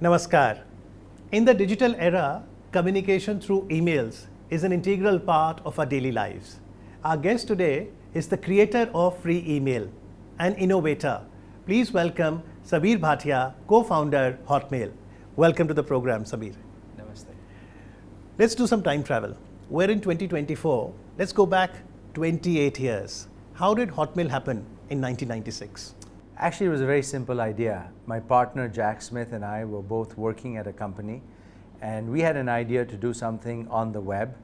Namaskar. In the digital era, communication through emails is an integral part of our daily lives. Our guest today is the creator of free email, an innovator. Please welcome Sabeer Bhatia, co-founder Hotmail. Welcome to the program, Sabeer. Namaste. Let's do some time travel. We're in 2024. Let's go back 28 years. How did Hotmail happen in 1996? Actually, it was a very simple idea. My partner Jack Smith and I were both working at a company, and we had an idea to do something on the web.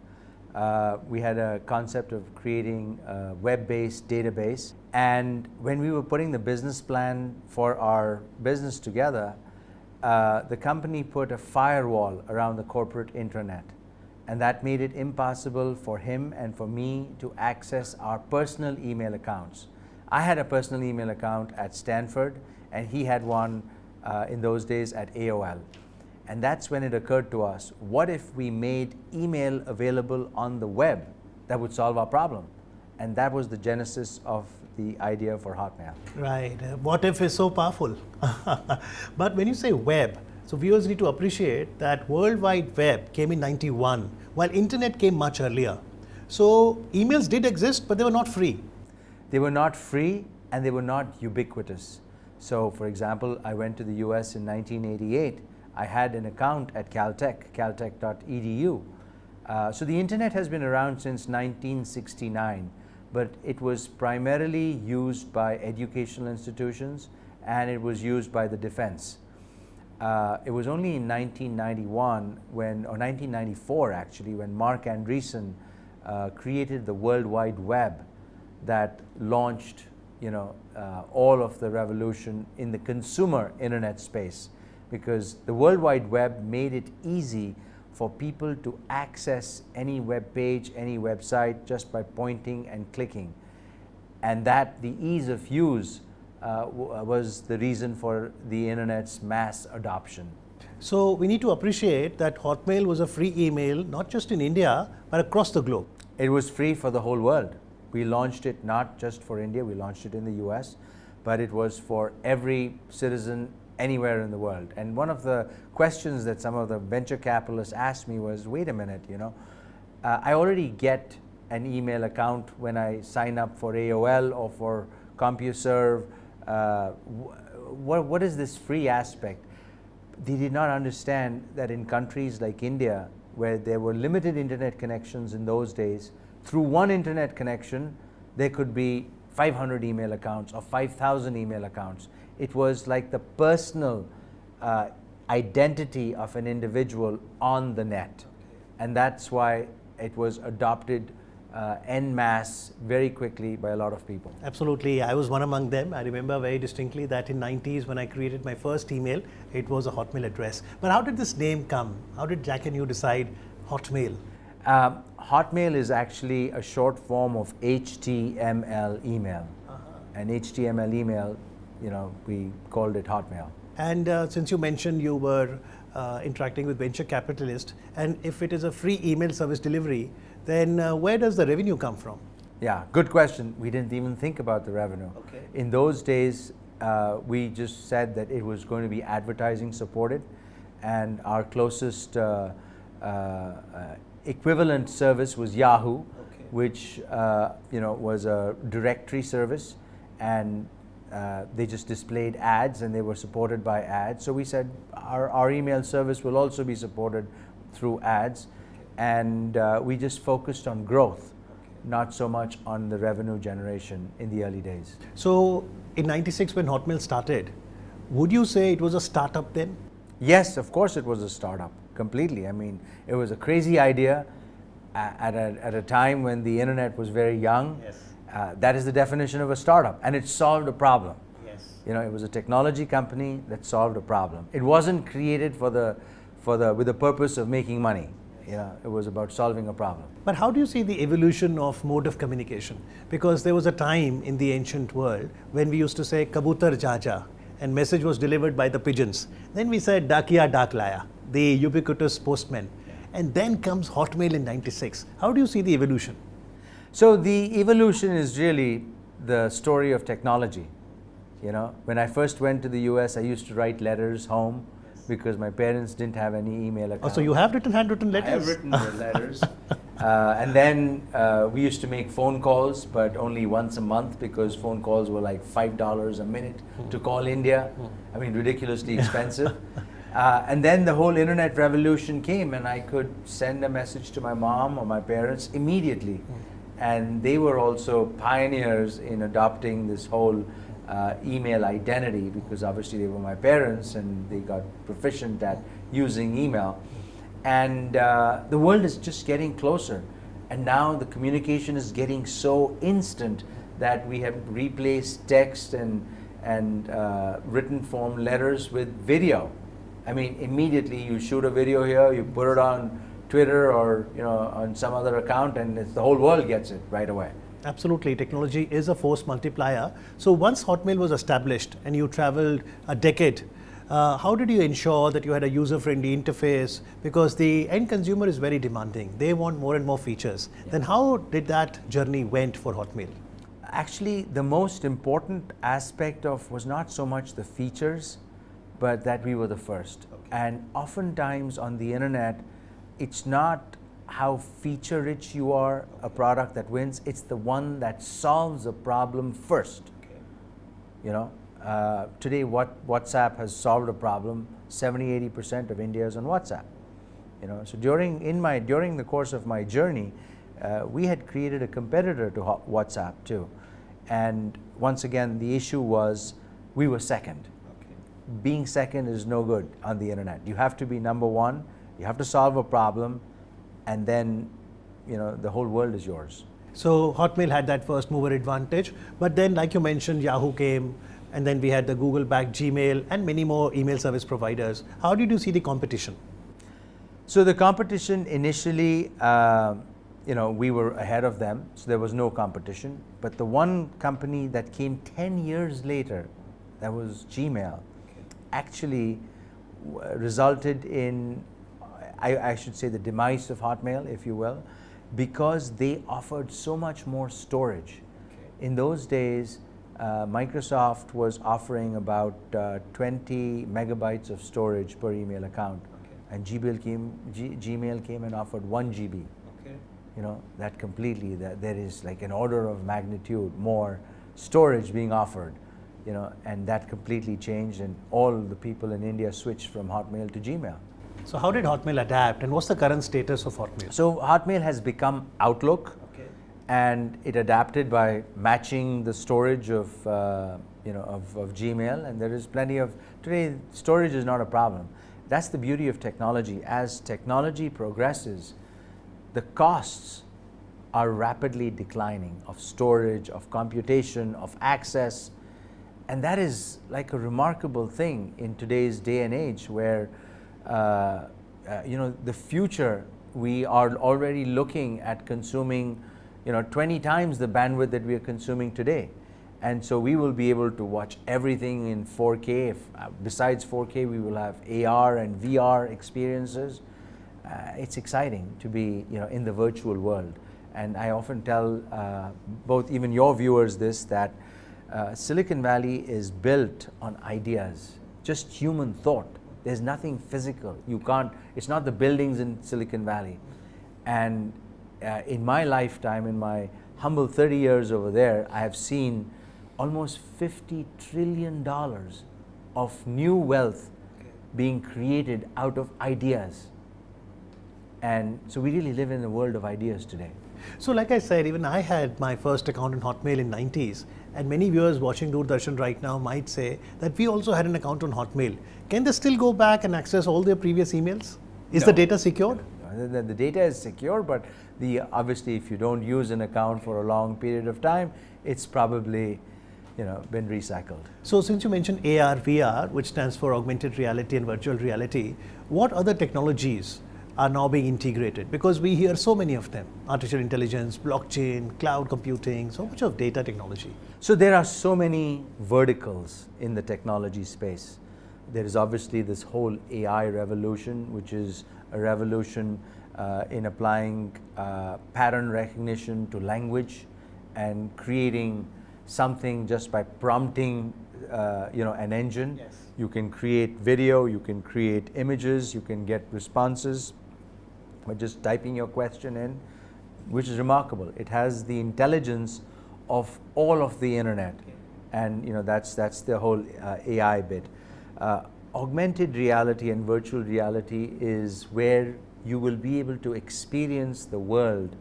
We had a concept of creating a web-based database, and when we were putting the business plan for our business together, the company put a firewall around the corporate intranet, and that made it impossible for him and for me to access our personal email accounts. I had a personal email account at Stanford, and he had one in those days at AOL. And that's when it occurred to us, what if we made email available on the web that would solve our problem? And that was the genesis of the idea for Hotmail. Right. What if is so powerful? But when you say web, so viewers need to appreciate that World Wide Web came in 91, while internet came much earlier. So emails did exist, but they were not free. They were not free and they were not ubiquitous. So for example, I went to the US in 1988. I had an account at Caltech, caltech.edu. So the internet has been around since 1969, but it was primarily used by educational institutions and it was used by the defense. It was only in 1991 or 1994 actually, when Mark Andreessen created the World Wide Web that launched, all of the revolution in the consumer internet space, because the World Wide Web made it easy for people to access any web page, any website, just by pointing and clicking. And that the ease of use was the reason for the internet's mass adoption. So we need to appreciate that Hotmail was a free email, not just in India, but across the globe. It was free for the whole world. We launched it not just for India, we launched it in the US, but it was for every citizen anywhere in the world. And one of the questions that some of the venture capitalists asked me was, wait a minute, I already get an email account when I sign up for AOL or for CompuServe. What is this free aspect? They did not understand that in countries like India, where there were limited internet connections in those days, through one internet connection, there could be 500 email accounts or 5,000 email accounts. It was like the personal identity of an individual on the net. And that's why it was adopted en masse very quickly by a lot of people. Absolutely. I was one among them. I remember very distinctly that in 90s when I created my first email, it was a Hotmail address. But how did this name come? How did Jack and you decide Hotmail? Hotmail is actually a short form of HTML email. And HTML email, we called it Hotmail. And since you mentioned you were interacting with venture capitalists, and if it is a free email service delivery, then where does the revenue come from? Yeah, good question. We didn't even think about the revenue. Okay. In those days, we just said that it was going to be advertising supported, and our closest equivalent service was Yahoo, which was a directory service, and they just displayed ads and they were supported by ads. So we said our email service will also be supported through ads, and we just focused on growth, not so much on the revenue generation in the early days. So in 96 when Hotmail started, would you say it was a startup then? Yes, of course it was a startup, completely. I mean, it was a crazy idea at a time when the internet was very young. Yes. That is the definition of a startup, and it solved a problem. Yes. It was a technology company that solved a problem. It wasn't created with the purpose of making money. It was about solving a problem. But how do you see the evolution of mode of communication? Because there was a time in the ancient world when we used to say kabutar jaja, and message was delivered by the pigeons. Then we said dakiya dak laya, the ubiquitous postman. And then comes Hotmail in 96. How do you see the evolution? So the evolution is really the story of technology. When I first went to the US, I used to write letters home, because my parents didn't have any email account. Oh, so you have written handwritten letters? I have written the letters. And then we used to make phone calls, but only once a month, because phone calls were like $5 a minute to call India. I mean, ridiculously expensive. And then the whole internet revolution came, and I could send a message to my mom or my parents immediately. And they were also pioneers in adopting this whole email identity, because obviously they were my parents and they got proficient at using email. And the world is just getting closer. And now the communication is getting so instant that we have replaced text and written form letters with video. I mean, immediately you shoot a video here, you put it on Twitter or on some other account, and the whole world gets it right away. Absolutely, technology is a force multiplier. So once Hotmail was established and you traveled a decade, how did you ensure that you had a user-friendly interface? Because the end consumer is very demanding. They want more and more features. Yeah. Then how did that journey went for Hotmail? Actually, the most important aspect of was not so much the features, but that we were the first. Okay. And oftentimes on the internet, it's not how feature rich you are, a product that wins, it's the one that solves a problem first. Okay. Today WhatsApp has solved a problem. 70-80% of India is on WhatsApp. So during the course of my journey, we had created a competitor to WhatsApp too. And once again, the issue was we were second. Okay. Being second is no good on the internet. You have to be number one, you have to solve a problem, and then the whole world is yours. So Hotmail had that first mover advantage, but then like you mentioned, Yahoo came, and then we had the Google-backed Gmail and many more email service providers. How did you see the competition? So the competition initially, we were ahead of them, so there was no competition. But the one company that came 10 years later, that was Gmail, actually resulted in, I should say, the demise of Hotmail, if you will, because they offered so much more storage. Okay. In those days, Microsoft was offering about 20 megabytes of storage per email account. Okay. And Gmail came and offered 1 GB. Okay. That completely, there is like an order of magnitude more storage being offered, and that completely changed, and all the people in India switched from Hotmail to Gmail. So how did Hotmail adapt, and what's the current status of Hotmail? So Hotmail has become Outlook. Okay. And it adapted by matching the storage of Gmail, and there is plenty of, today storage is not a problem. That's the beauty of technology. As technology progresses, the costs are rapidly declining of storage, of computation, of access, and that is like a remarkable thing in today's day and age where the future, we are already looking at consuming 20 times the bandwidth that we are consuming today. And so we will be able to watch everything in 4K. Besides 4K, we will have AR and VR experiences. It's exciting to be in the virtual world. And I often tell both even your viewers this, that Silicon Valley is built on ideas, just human thought. There's nothing physical. It's not the buildings in Silicon Valley. And in my lifetime, in my humble 30 years over there, I have seen almost $50 trillion of new wealth being created out of ideas. And so we really live in a world of ideas today. So like I said, even I had my first account in Hotmail in 90s, and many viewers watching Doordarshan right now might say that we also had an account on Hotmail. Can they still go back and access all their previous emails? Is the data secured? No. The data is secure, but obviously if you don't use an account for a long period of time, it's probably been recycled. So since you mentioned AR, VR, which stands for augmented reality and virtual reality, what other technologies are now being integrated? Because we hear so many of them: artificial intelligence, blockchain, cloud computing, so much of data technology. So there are so many verticals in the technology space. There is obviously this whole AI revolution, which is a revolution in applying pattern recognition to language and creating something just by prompting an engine. Yes. You can create video, you can create images, you can get responses by just typing your question in, which is remarkable. It has the intelligence of all of the internet, and that's the whole AI bit. Augmented reality and virtual reality is where you will be able to experience the world.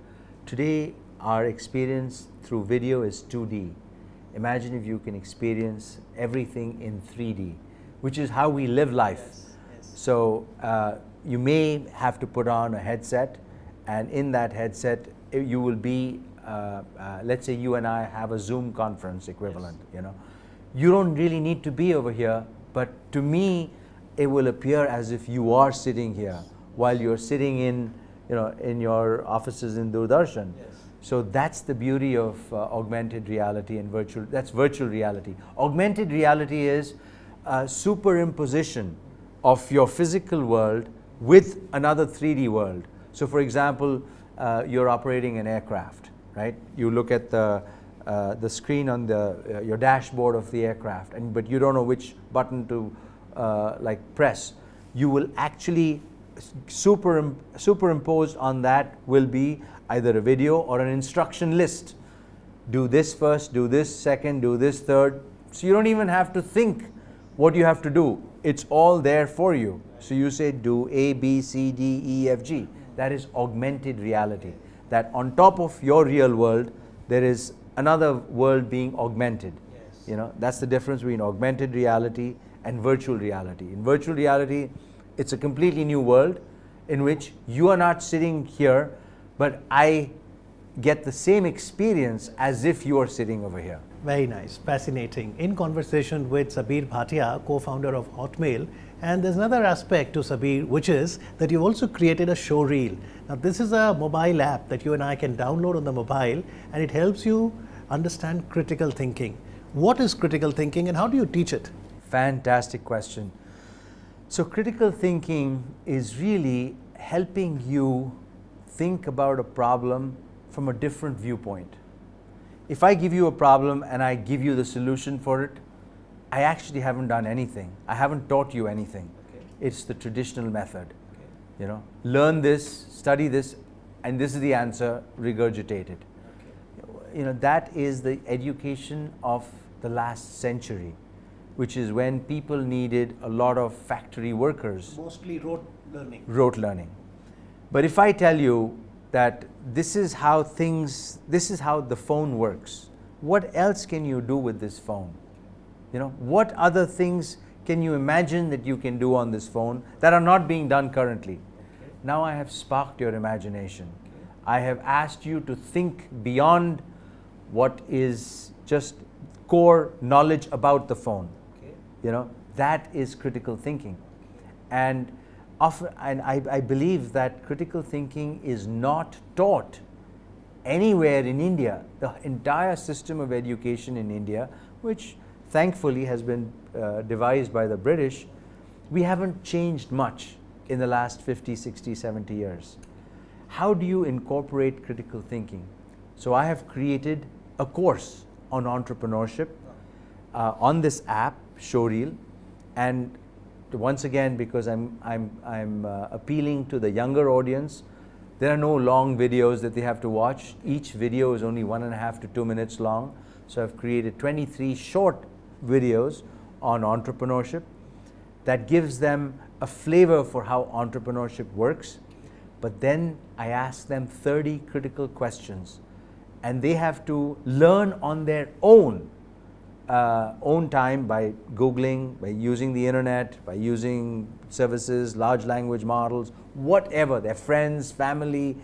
Today, our experience through video is 2D. Imagine if you can experience everything in 3D, which is how we live life. Yes. So you may have to put on a headset, and in that headset you will be, let's say you and I have a Zoom conference equivalent. You don't really need to be over here, but to me it will appear as if you are sitting here while you're sitting in your offices in Doordarshan. Yes. So that's the beauty of augmented reality and that's virtual reality. Augmented reality is a superimposition of your physical world with another 3D world. So for example, you're operating an aircraft, right? You look at the screen on your dashboard of the aircraft, but you don't know which button to press. You will actually superimposed on that will be either a video or an instruction list. Do this first, do this second, do this third. So you don't even have to think what you have to do. It's all there for you. So you say do A, B, C, D, E, F, G. That is augmented reality. That on top of your real world, there is another world being augmented. Yes. That's the difference between augmented reality and virtual reality. In virtual reality, it's a completely new world in which you are not sitting here, but I get the same experience as if you are sitting over here. Very nice, fascinating. In conversation with Sabeer Bhatia, co-founder of Hotmail, and there's another aspect to Sabeer, which is that you've also created a Showreel. Now this is a mobile app that you and I can download on the mobile, and it helps you understand critical thinking. What is critical thinking and how do you teach it? Fantastic question. So critical thinking is really helping you think about a problem from a different viewpoint. If I give you a problem and I give you the solution for it, I actually haven't done anything. I haven't taught you anything. Okay. It's the traditional method. Okay. Learn this, study this, and this is the answer, regurgitate it. Okay. That is the education of the last century, which is when people needed a lot of factory workers. Mostly rote learning. But if I tell you that this is how the phone works, what else can you do with this phone? What other things can you imagine that you can do on this phone that are not being done currently? Okay. Now I have sparked your imagination. Okay. I have asked you to think beyond what is just core knowledge about the phone. Okay. That is critical thinking. And I believe that critical thinking is not taught anywhere in India. The entire system of education in India, which thankfully has been devised by the British, we haven't changed much in the last 50, 60, 70 years. How do you incorporate critical thinking? So I have created a course on entrepreneurship on this app, Showreel, and once again, because I'm appealing to the younger audience, there are no long videos that they have to watch. Each video is only 1.5 to 2 minutes long. So I've created 23 short videos on entrepreneurship that gives them a flavor for how entrepreneurship works. But then I ask them 30 critical questions, and they have to learn on their own time by Googling, by using the internet, by using services, large language models, whatever, their friends, family,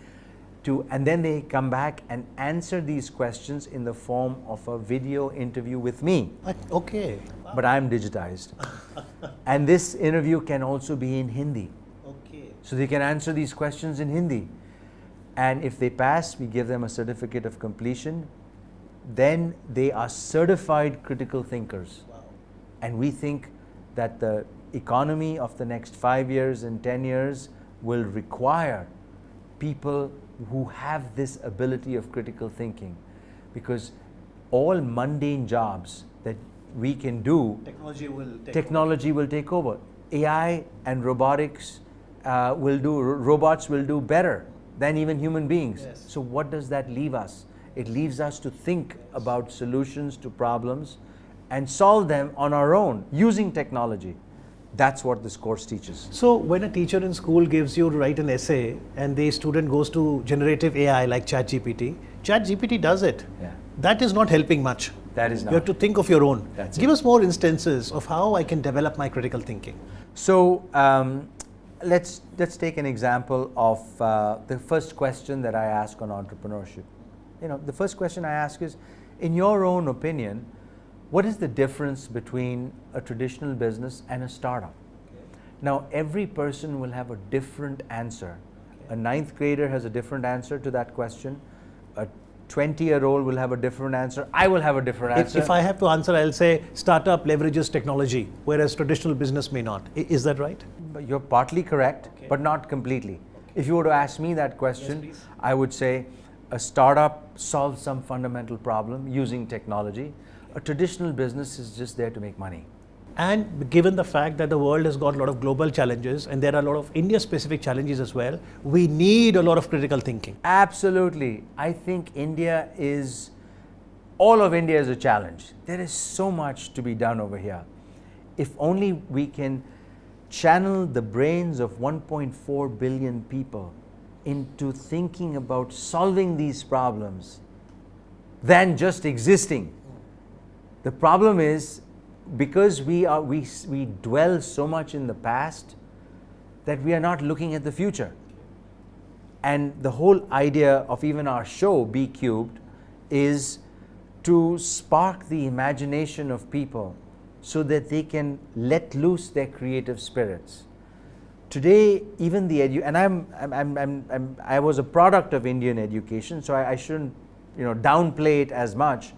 and then they come back and answer these questions in the form of a video interview with me. Okay. But I'm digitized. And this interview can also be in Hindi. Okay. So they can answer these questions in Hindi. And if they pass, we give them a certificate of completion. Then they are certified critical thinkers. Wow. And we think that the economy of the next 5 years and 10 years will require people who have this ability of critical thinking, because all mundane jobs that we can do, technology will take over. AI and robotics robots will do better than even human beings. Yes. So what does that leave us? It leaves us to think about solutions to problems and solve them on our own using technology. That's what this course teaches. So when a teacher in school gives you to write an essay and the student goes to generative AI like ChatGPT does it. Yeah. That is not helping much. That is You not. have to think of your own. That's Give it. us more instances of how I can develop my critical thinking. So let's take an example of the first question that I ask on entrepreneurship. The first question I ask is, in your own opinion, what is the difference between a traditional business and a startup? Now, every person will have a different answer. A 9th grader has a different answer to that question. A 20-year-old will have a different answer. I will have a different answer. If I have to answer, I'll say startup leverages technology, whereas traditional business may not. Is that right? You're partly correct, but not completely. If you were to ask me that question, Yes, please. I would say a startup solves some fundamental problem using technology. A traditional business is just there to make money. And given the fact that the world has got a lot of global challenges and there are a lot of India-specific challenges as well, we need a lot of critical thinking. Absolutely. I think all of India is a challenge. There is so much to be done over here. If only we can channel the brains of 1.4 billion people into thinking about solving these problems than just existing. The problem is, because we dwell so much in the past that we are not looking at the future. And the whole idea of even our show, B Cubed, is to spark the imagination of people so that they can let loose their creative spirits. Today, even I was a product of Indian education, so I shouldn't downplay it as much.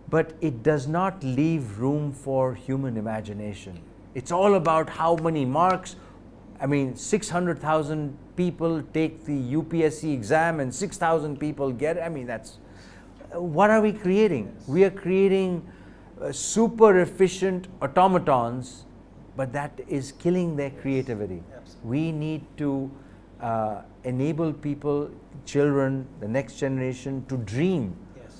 But it does not leave room for human imagination. It's all about how many marks. 600,000 people take the UPSC exam and 6,000 people get it. What are we creating? We are creating super efficient automatons, but that is killing their creativity. We need to enable people, children, the next generation, to dream.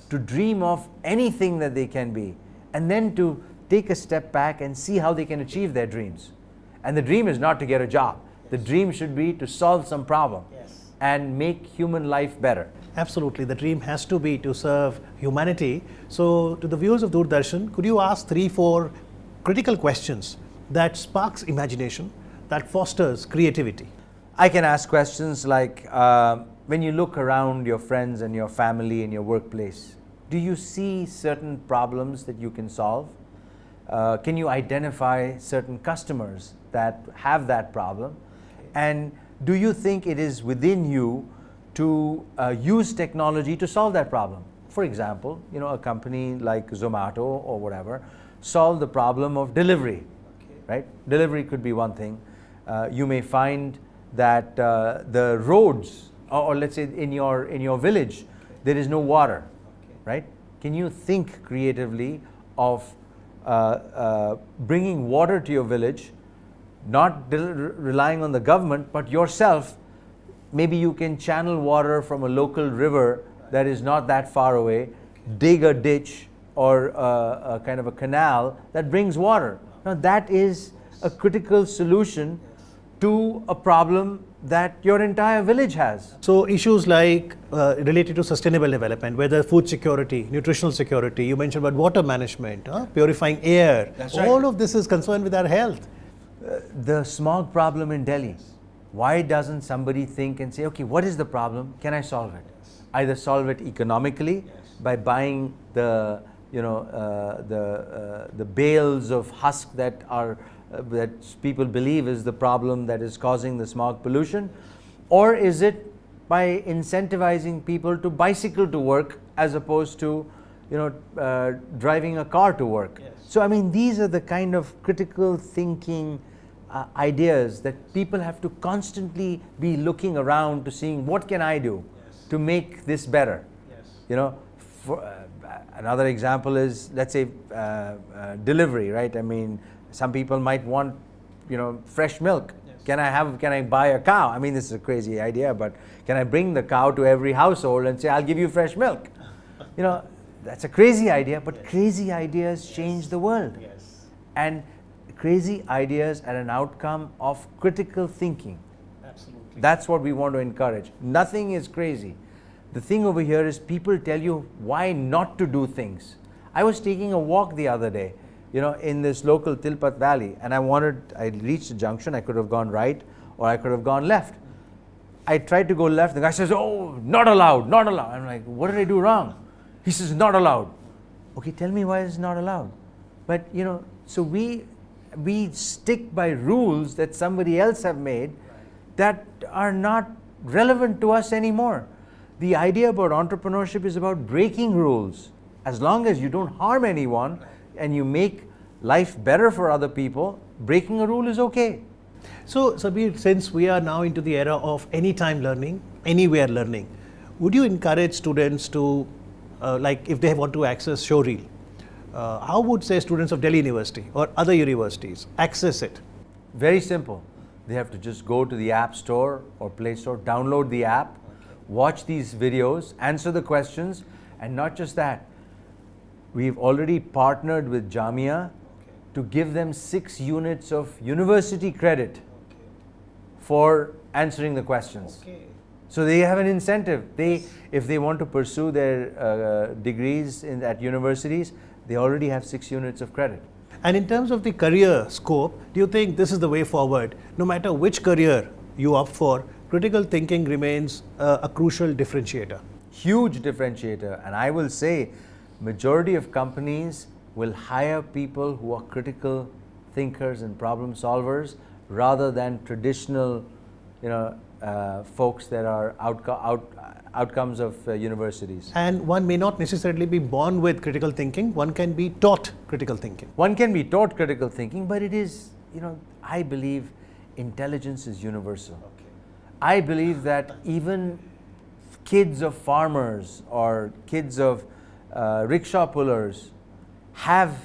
To dream of anything that they can be, and then to take a step back and see how they can achieve their dreams. And the dream is not to get a job. The dream should be to solve some problem and make human life better. Absolutely. The dream has to be to serve humanity. So to the viewers of Doordarshan, could you ask 3-4 critical questions that sparks imagination, that fosters creativity? I can ask questions like, when you look around your friends and your family and your workplace, do you see certain problems that you can solve? Can you identify certain customers that have that problem? And do you think it is within you to use technology to solve that problem? For example, a company like Zomato or whatever solve the problem of delivery, right? Delivery could be one thing. You may find that the roads, or let's say in your village, there is no water, right? Can you think creatively of bringing water to your village, not relying on the government, but yourself? Maybe you can channel water from a local river that is not that far away, dig a ditch or a kind of a canal that brings water. Now that is a critical solution to a problem that your entire village has. So issues like related to sustainable development, whether food security, nutritional security, you mentioned about water management, purifying air. That's right. All of this is concerned with our health. The smog problem in Delhi. Why doesn't somebody think and say, okay, what is the problem? Can I solve it? Either solve it economically by buying the bales of husk that people believe is the problem that is causing the smog pollution, or is it by incentivizing people to bicycle to work as opposed to driving a car to work? So these are the kind of critical thinking ideas that people have to constantly be looking around to seeing what can I do to make this better. another example is, let's say, delivery, right? I mean, some people might want, fresh milk. Yes. Can I buy a cow? I mean, this is a crazy idea, but can I bring the cow to every household and say, I'll give you fresh milk? That's a crazy idea, but yes. Crazy ideas change the world. Yes. And crazy ideas are an outcome of critical thinking. Absolutely. That's what we want to encourage. Nothing is crazy. The thing over here is people tell you why not to do things. I was taking a walk the other day, in this local Tilpat Valley, and I reached a junction. I could have gone right or I could have gone left. I tried to go left. The guy says, oh, not allowed, not allowed. I'm like, what did I do wrong? He says, not allowed. Okay, tell me why it's not allowed. But, so we stick by rules that somebody else have made that are not relevant to us anymore. The idea about entrepreneurship is about breaking rules. As long as you don't harm anyone and you make life better for other people, breaking a rule is okay. So, Sabeer, since we are now into the era of anytime learning, anywhere learning, would you encourage students to, if they want to access Showreel, how would, say, students of Delhi University or other universities access it? Very simple. They have to just go to the App Store or Play Store, download the app, watch these videos, answer the questions, and not just that. We've already partnered with Jamia to give them 6 units of university credit for answering the questions. Okay. So they have an incentive. If they want to pursue their degrees at universities, they already have 6 units of credit. And in terms of the career scope, do you think this is the way forward? No matter which career you opt for, critical thinking remains a crucial differentiator. Huge differentiator. And I will say, majority of companies will hire people who are critical thinkers and problem solvers rather than traditional, folks that are outcomes of universities. And one may not necessarily be born with critical thinking. One can be taught critical thinking. One can be taught critical thinking, but it is, I believe intelligence is universal. Okay. I believe that even kids of farmers or kids of rickshaw pullers have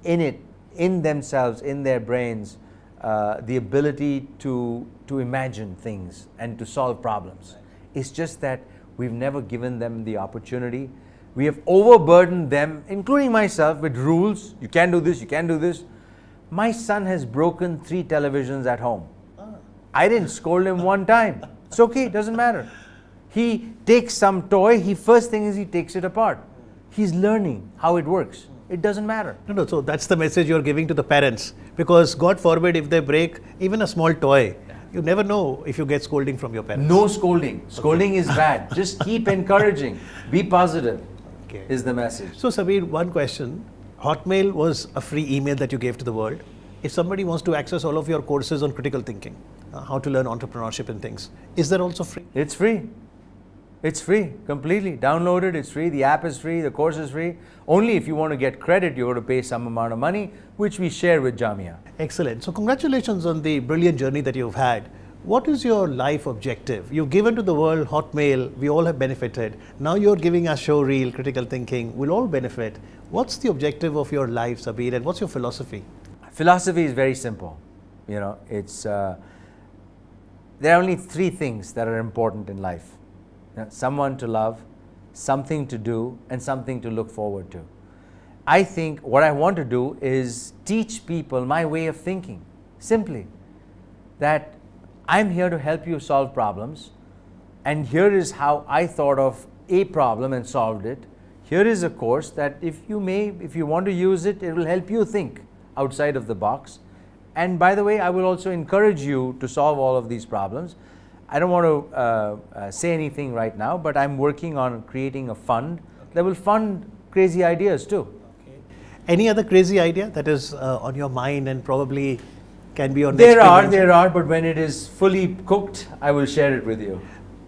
in themselves, in their brains, the ability to imagine things and to solve problems. It's just that we've never given them the opportunity. We have overburdened them, including myself, with rules. You can't do this, you can't do this. My son has broken 3 televisions at home. I didn't scold him one time. It's okay, it doesn't matter. He takes some toy, first thing is he takes it apart. He's learning how it works. It doesn't matter. No, so that's the message you're giving to the parents, because God forbid if they break even a small toy, you never know if you get scolding from your parents. No scolding. Scolding is bad. Just keep encouraging. Be positive is the message. So Sabeer, one question. Hotmail was a free email that you gave to the world. If somebody wants to access all of your courses on critical thinking, how to learn entrepreneurship and things, is that also free? It's free. It's free, completely. Download it, it's free. The app is free, the course is free. Only if you want to get credit, you're going to pay some amount of money, which we share with Jamia. Excellent. So congratulations on the brilliant journey that you've had. What is your life objective? You've given to the world Hotmail, we all have benefited. Now you're giving us Showreel, critical thinking, we'll all benefit. What's the objective of your life, Sabeer, and what's your philosophy? Philosophy is very simple. It's there are only 3 things that are important in life. Someone to love, something to do, and something to look forward to. I think what I want to do is teach people my way of thinking, simply. That I'm here to help you solve problems, and here is how I thought of a problem and solved it. Here is a course that if you want to use it, it will help you think outside of the box. And by the way, I will also encourage you to solve all of these problems. I don't want to say anything right now, but I'm working on creating a fund that will fund crazy ideas too. Okay. Any other crazy idea that is on your mind and probably can be on There are, but when it is fully cooked, I will share it with you.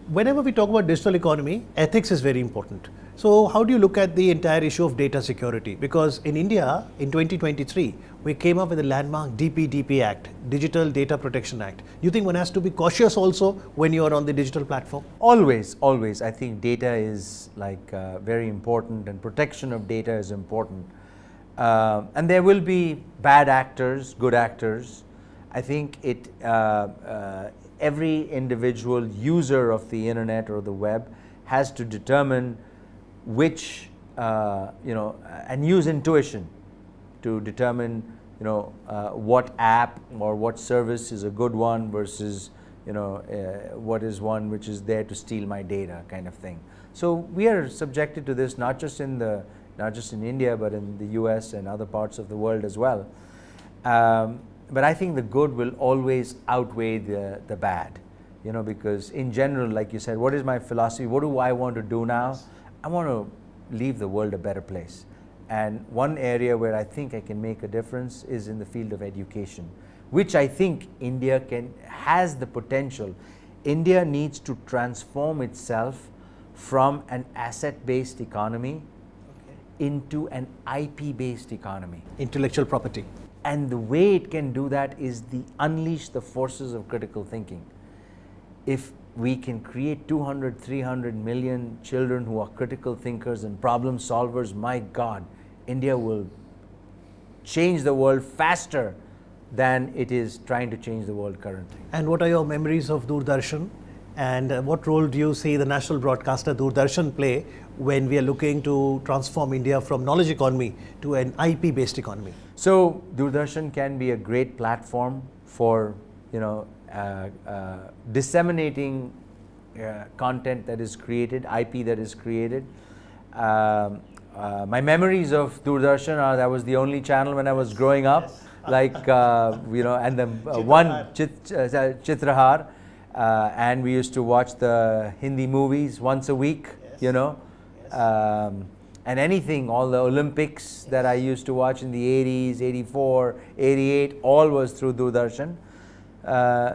Whenever we talk about digital economy, ethics is very important. So how do you look at the entire issue of data security? Because in India, in 2023, we came up with a landmark DPDP Act, Digital Data Protection Act. You think one has to be cautious also when you are on the digital platform? Always, always. I think data is like very important, and protection of data is important. And there will be bad actors, good actors. I think every individual user of the internet or the web has to determine which, and use intuition to determine, what app or what service is a good one versus, what is one which is there to steal my data, kind of thing. So we are subjected to this not just in India, but in the US and other parts of the world as well. But I think the good will always outweigh the bad, because in general, like you said, what is my philosophy? What do I want to do now? I want to leave the world a better place. And one area where I think I can make a difference is in the field of education, which I think India has the potential. India needs to transform itself from an asset-based economy into an IP-based economy. Intellectual property. And the way it can do that is unleash the forces of critical thinking. If we can create 200, 300 million children who are critical thinkers and problem solvers, my God, India will change the world faster than it is trying to change the world currently. And what are your memories of Doordarshan? And what role do you see the national broadcaster Doordarshan play when we are looking to transform India from knowledge economy to an IP-based economy? So Doordarshan can be a great platform for, disseminating content that is created, IP that is created. My memories of Doordarshan are that was the only channel when I was growing up, and the one Chitrahar, and we used to watch the Hindi movies once a week, and anything, all the Olympics that I used to watch in the 80s, 84, 88, all was through Doordarshan.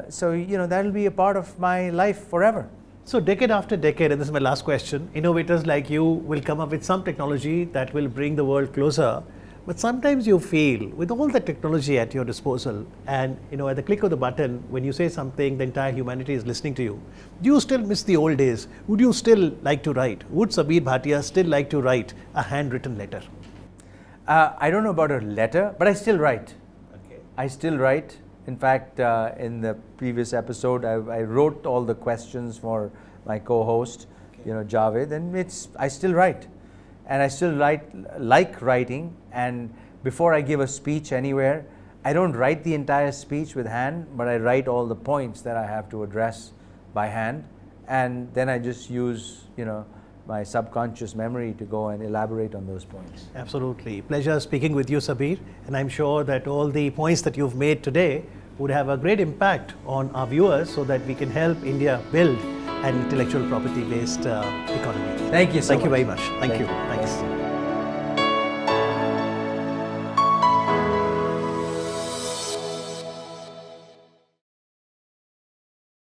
So that'll be a part of my life forever. So decade after decade, and this is my last question, innovators like you will come up with some technology that will bring the world closer. But sometimes you feel, with all the technology at your disposal, and at the click of the button, when you say something, the entire humanity is listening to you. Do you still miss the old days? Would you still like to write? Would Sabeer Bhatia still like to write a handwritten letter? I don't know about a letter, but I still write. Okay. I still write. In fact, in the previous episode, I wrote all the questions for my co-host, Javed, and I still write. And I still like writing, and before I give a speech anywhere, I don't write the entire speech with hand, but I write all the points that I have to address by hand, and then I just use, my subconscious memory to go and elaborate on those points. Absolutely. Pleasure speaking with you, Sabeer, and I'm sure that all the points that you've made today would have a great impact on our viewers so that we can help India build an intellectual property based economy. Thank you so much. Thank you very much. Thank you. Thanks.